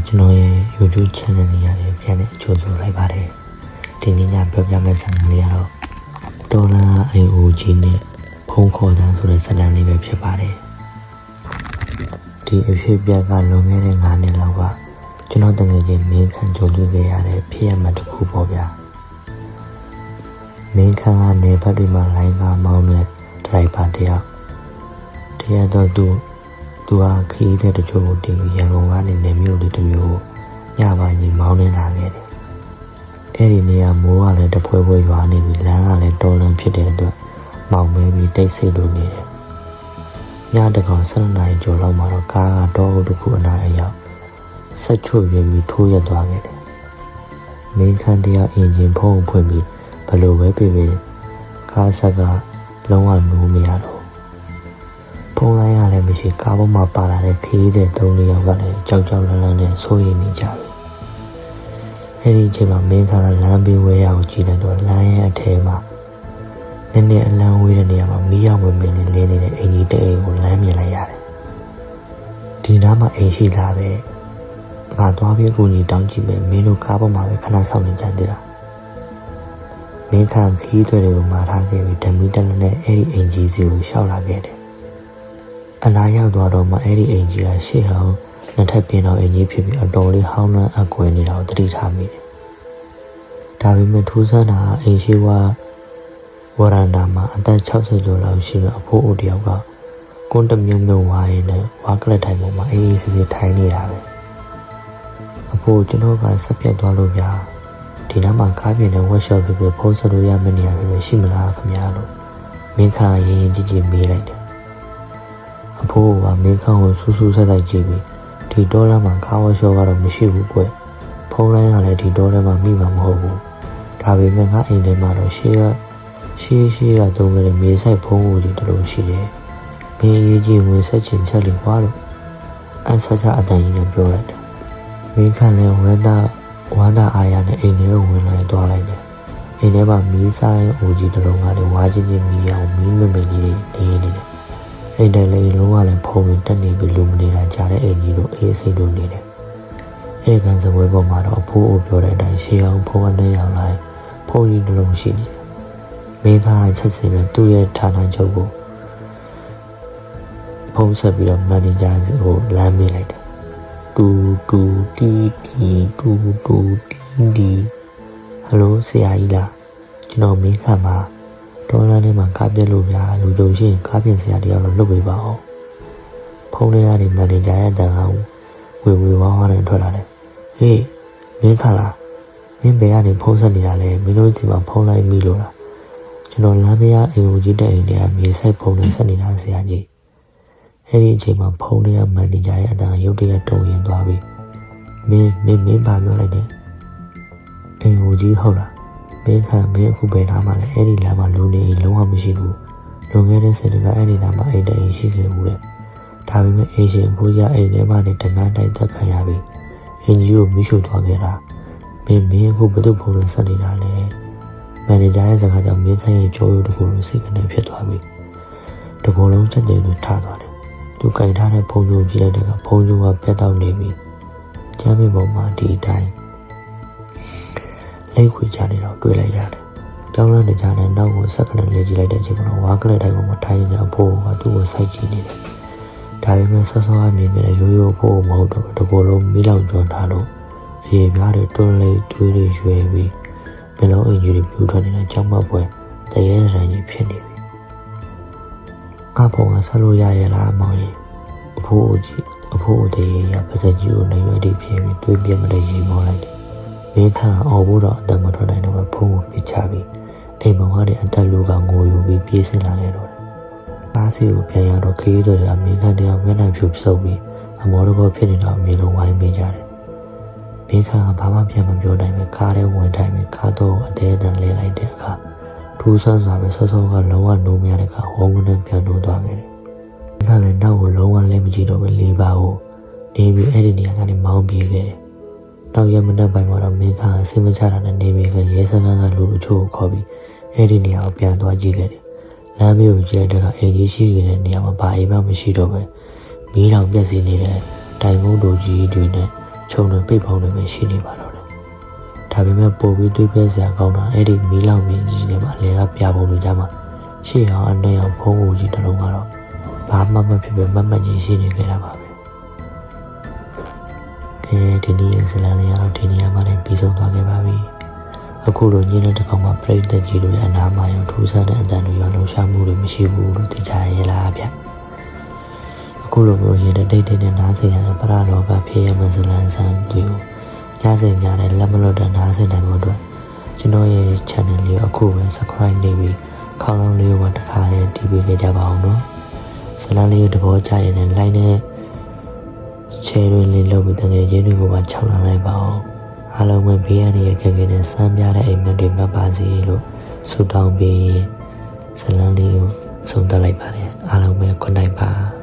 ကျွန်တော်ရဲ့ YouTube channel လေးရတယ်ပြန်နဲ့ကြိုဆိုလိုက်ပါတယ်ဒီနေ့ညပြောပြမယ့်ဇာတ်လမ်းလေးကတော့ဒေါ်လာ AOG နဲ့ဖုန်းခေါ်တန်းဆိုတဲ့ဇာတ်လမ်းလေးပဲဖြစ်ပါတယ်ဒီအဖြစ်ပြကလွန်ခဲ့တဲ့9နှစ်လောက်ကကျွန်တော်တကယ်ချင်းမင်းခန့်ကြုံတွေ့ခဲ့ရတဲ့ဖြစ်ရမှတစ်ခုပေါ့ဗျာမင်းခန့်ကနေဘက်တွေမှာလိုင်းကားမောင်းတဲ့ဒရိုက်ဘာတယောက်တရားတော့သူဟာခရီးတဲ့တချို့ကိုတင်ပြီးရန်ကုန်ကနေနေမြို့လေးတစ်မျိုးကိုညပိုင်းကြီးမောင်းနေလာခဲ့တယ်။အဲ့ဒီနေရာမိုးကလည်းတဖွဲဖွဲရွာနေပြီးလမ်းကလည်းတော်လန်ဖြစ်တဲ့အတွက်မောင်မဲပြီးတိတ်ဆိတ်လို့နေတယ်။ညတကောင်7 နာရီကျော်လောက်မှာတော့ကားကတော့တစ်ခုအနားအရောက်ဆက်ချွတ်ရင်းပြီးထိုးရသွားခဲ့တယ်။မင်းခန့်တရားအင်ဂျင်ဖုံးဖွင့်ပြီးဘလို့ပဲပြေပြေကားဆက်ကလုံးဝနိုးမရတော့ဖုန်းလိုင်းရလည်းမရှိကားပေါ်မှာပါလာတဲ့ခရီးတဲ့3 ယောက်ကလည်းကြောက်ကြောက်လန့်လန့်နဲ့ဆိုးရိမ်နေကြပြီ။အဲဒီအချိန်မှာမင်းကလမ်းဘေးဝဲရကိုကြည့်လိုက်တော့လမ်းရဲ့အထဲမှာနည်းနည်းအလံဝေးတဲ့နေရာမှာမီးရောင်ဝင်နေလင်းနေတဲ့အင်ကြီးတဲ့အိမ်ကိုလမ်းမြင်လိုက်ရတယ်။ဒီနားမှာအိမ်ရှိလာပဲငါသွားပြီးကိုကြီးတောင်းကြည့်မယ်မင်းတို့ကားပေါ်မှာပဲခဏစောင့်နေကြသေးလား။မင်းကခရီးတွေကိုမှာထားခဲ့ပြီးဓမီတက်လက်နဲ့အဲဒီအိမ်ကြီးစီကိုရှောက်လာခဲ့တယ်အနားရောက်သွားတော့မှအဲ့ဒီအိမ်ကြီးကရှေ့ဟောင်းနှစ်ထပ်ပြင်းတော့အိမ်ကြီးဖြစ်ပြီးအတော်လေးဟောင်းနှံအကွယ်နေတာကိုသတိထားမိတယ်။ဒါပေမဲ့ထူးဆန်းတာအိမ်ရှိဝရန်ဒါမှာအသက်60ကျော်လောက်ရှိတဲ့အဖိုးအိုတယောက်ကကွန်းတမြုံမြုံဝါးရင်းနဲ့ဝါကလတ်ထိုင်ပေါ်မှာအေးအေးဆေးဆေးထိုင်နေတာပဲ။အဖိုးကျွန်တော်ကဆက်ပြတ်သွားလို့ဗျာဒီနားမှာကားပြင်တဲ့ workshop ဖြစ်ဖုန်းဆက်လို့ရမယ့်နေရာပဲရှိမလားခင်ဗျာလို့မင်းခါရင်ကြည့်ကြည့်မေးလိုက်တယ်အဖိုးကမင်းခန့်ကိုဆူဆူဆက်ဆက်ကြည့်ပြီးဒီဒေါ်လာမှာကားဝရှော့ကတော့မရှိဘူးကွဖုန်းလိုင်းကလည်းဒီဒေါ်လာမှာမိမှာမဟုတ်ဘူးဒါပေမဲ့ငါအိမ်ထဲမှာတော့ရှေးကသုံးခဲ့တဲ့မြေဆိုင်ဖုန်းကိုဒီတလို့ရှိတယ်မင်းရေးကြီးဝင်ဆက်ချင်ချက်လို့ကွာလို့အဆဆအတန်ကြီးနဲ့ပြောလိုက်တယ်မင်းခန့်လည်းဝမ်းသာအားရနဲ့အိမ်ထဲကိုဝင်လာသွားလိုက်တယ်အိမ်ထဲမှာမီးဆိုင်အိုကြီးတလုံးကလည်းဝါချင်းချင်းမီးအောင်မီးမမိန်ကြီးနေနေတယ်အိမ်တိုင်လေးလုံးဝလည်းဖုံးပြီးတက်နေပြီးလူမနေတာကြားတဲ့အိမ်ကြီးတို့အေးစိတ်လို့နေတယ်။အိမ်ကန်စပွဲပေါ်မှာတော့အဖိုးအိုပြောတဲ့အတိုင်းရှေးအောင်ဖုံးကနေရောက်လာဖုံးကြီးတစ်လုံးရှိနေတယ်။မင်းသားချက်စင်နဲ့သူ့ရဲ့ဌာနချုပ်ကိုဖုံးဆက်ပြီးတော့မန်နေဂျာကိုလမ်းမေးလိုက်တယ်။တူတီတူဟယ်လိုဆရာကြီးလားကျွန်တော်မင်းခန့်ပါဒေါ်လာနဲ့မှကားပြက်လို့ဗျာလူကြုံရှိရင်ကားပြင်စရာတယောက်တော့လုပ်ပေးပါအောင်ဖုန်းထဲကနေမန်နေဂျာရဲ့တန်ခါကိုဝေဝါးနဲ့ထွက်လာတယ်ဟေးမင်းခါလားမင်းဘယ်ကနေဖုန်းဆက်နေတာလဲမင်းတို့ဒီမှာဖုန်းလိုက်မိလို့လားကျွန်တော်လမ်းမရအိမ်ကိုကြီးတဲ့အိမ်ထဲကမြေဆိုင်ဖုန်းနဲ့ဆက်နေတာဆရာကြီးအဲ့ဒီအချိန်မှာဖုန်းထဲကမန်နေဂျာရဲ့အတန်ရုတ်တရက်တုံရင်သွားပြီးမင်းပါပြောလိုက်တယ်အိမ်ကိုကြီးဟုတ်လားမင်းအခုပဲထားမှလည်းအဲ့ဒီလမ်းမှာလူနေလုံးဝမရှိဘူးလွန်ခဲ့တဲ့10 နှစ်အဲ့ဒီလမ်းမှာအိမ်တိုင်ရှိခဲ့ဘူးလေဒါပေမဲ့အိမ်ရှင်ဘူးရအိမ်ထဲမှာနေတနန်းတိုင်းသက်ခံရပြီးအင်ဂျီကိုမိရှုသွားခဲ့တာမင်းအခုဘယ်သူ့ဖုန်းနဲ့ဆက်နေတာလဲမန်နေဂျာရဲ့စကားကြောင့်မင်းခန့်ရဲ့ကြိုးရိုးတစ်ခုလုံးစိတ်ကနေဖြစ်သွားပြီးတကူလုံးချက်တင်လို့ထားသွားတယ်သူကင်ထားတဲ့ဖုန်းကြိုးကြည့်လိုက်တဲ့ကဖုန်းကြိုးကပြတ်တော့နေပြီကျမ်းမြေပေါ်မှာဒီအတိုင်းလိတ်ခွေချနေတော့တွေ့လိုက်ရတယ်။ကြောင်းလန့်တဲ့ကြားနဲ့နောက်ကိုဆက်ကနေလေးကြည့်လိုက်တဲ့အချိန်မှာဝါကလက်တိုင်းပေါ်မှာထိုင်နေတဲ့အဖိုးကသူ့ကိုစိုက်ကြည့်နေတယ်။ဒါပေမဲ့ဆော့ဆော့အမြင်နဲ့ရိုးရိုးဖိုးမဟုတ်တော့တကူလုံးမီးလောင်ကျွမ်းထားလို့အေးပြားတွေတွန်းလေးတွေးတွေရွယ်ပြီးဘယ်လိုအင်ဂျီတွေပြူထွက်နေတဲ့ကြောက်မပွဲတရေရန်ကြီးဖြစ်နေပြီ။အဖေကဆက်လို့ရရဲ့လားမောင်ကြီးအဖိုးတရေရပါစက်ကြီးကိုနေရွယ်တည်ဖြစ်ပြီးတွေးပြမတဲ့ရေမောလိုက်တယ်မင်းခန့်အော်ဖို့တော့အတမထွက်နိုင်တော့ဖုန်းကိုပြချပြီးအိမ်မောင်ကလည်းအသက်လူကငိုယူပြီးပြေးဆင်းလာခဲ့တော့တယ်။ကားစီကိုပြန်ရတော့ခရီးတွေကမင်းခန့်တရားမျက်နှာဖြူဆုပ်ပြီးအမောတော်ဖြစ်နေတော့အမြင်လုံးဝိုင်းပေးကြတယ်။မင်းခန့်ကဘာမှပြန်မပြောနိုင်ပဲကားထဲဝင်ထိုင်ပြီးကားတော့အသေးအတန်လဲလိုက်တဲ့အခါထူးဆန်းစွာပဲဆော့ဆော့ကလုံးဝနိုးမရတဲ့အခါဝုန်းကနေပြန်လို့သွားခဲ့တယ်။မင်းခန့်လည်းနောက်ကိုလုံးဝလဲမကြည့်တော့ပဲလေးပါကိုနေပြီးအဲ့ဒီနေရာကနေမောင်းပြေးခဲ့တယ်နောက်ရမနက်ပိုင်းမှာတော့မင်းကအစိမချတာနဲ့နေပြီးကရဲစခန်းကလူအချို့ကိုခေါ်ပြီးအဲ့ဒီနေရာကိုပြန်သွားကြည့်ခဲ့တယ်။လမ်းမေးကိုကြည့်တဲ့အခါအိမ်ကြီးရှိနေတဲ့နေရာမှာဘာအိမ်မှမရှိတော့ပဲမီးလောင်ပြက်စီနေတဲ့တိုင်ကုန်းတို့ကြီးတွေနဲ့ ခြုံတွေပိတ်ပေါင်းတွေပဲရှိနေပါတော့တယ်ဒါပေမဲ့ပို့ပြီးတွေးပြစရာကောင်းတာအဲ့ဒီမီးလောင်ကြီးကြီးတွေမှာအလဲကပြပုံတွေကြမှာရှေ့အောင်အနေအောင်ဖုံးကိုကြီးတစ်လုံးကတော့ဘာမှမဖြစ်ပဲမတ်မတ်ကြီးရှိနေကြတာပါပဲဒီနေ့ဇလန်လေးကတော့ဒီနေရာမှာလည်းပြီးဆုံးသွားခဲ့ပါပြီအခုလိုညနေတစ်ခေါက်မှာပြိတ္တကြီးတို့ရဲ့အနာမယုံထူးဆန်းတဲ့အတန်တွေရောလှုပ်ရှားမှုတွေမရှိဘူးလို့သိကြရလားဗျအခုလိုမျိုးရင်တဲ့တိတ်တဲ့နားစင်ရတဲ့ပရလောကဖြစ်ရမဇလန်ဆန်းတွေကိုညစဉ်ညတဲ့လက်မလွတ်တဲ့နားစင်တိုင်းတို့အတွက်ကျွန်တော်ရဲ့ channel လေးကိုအခုပဲ subscribe နေပြီးခေါင်းလုံးလေးကိုတစ်ခါနဲ့တီးပေးကြပါအောင်နော်ဇလန်လေးကိုတဘောကြရင်လည်း like နဲ့ share လေးလုပ်ပြီးတကယ်ရင်းတွေကိုပါ6လလိုက်ပါအောင်အားလုံးပဲဘေးရန်ရဲ့ကြကြနဲ့စမ်းပြတဲ့အိမ်မက်တွေမှတ်ပါစေလို့ဆုတောင်းပြီးဇလန်လေးကိုဆုံးသက်လိုက်ပါတယ်အားလုံးပဲ good night ပါ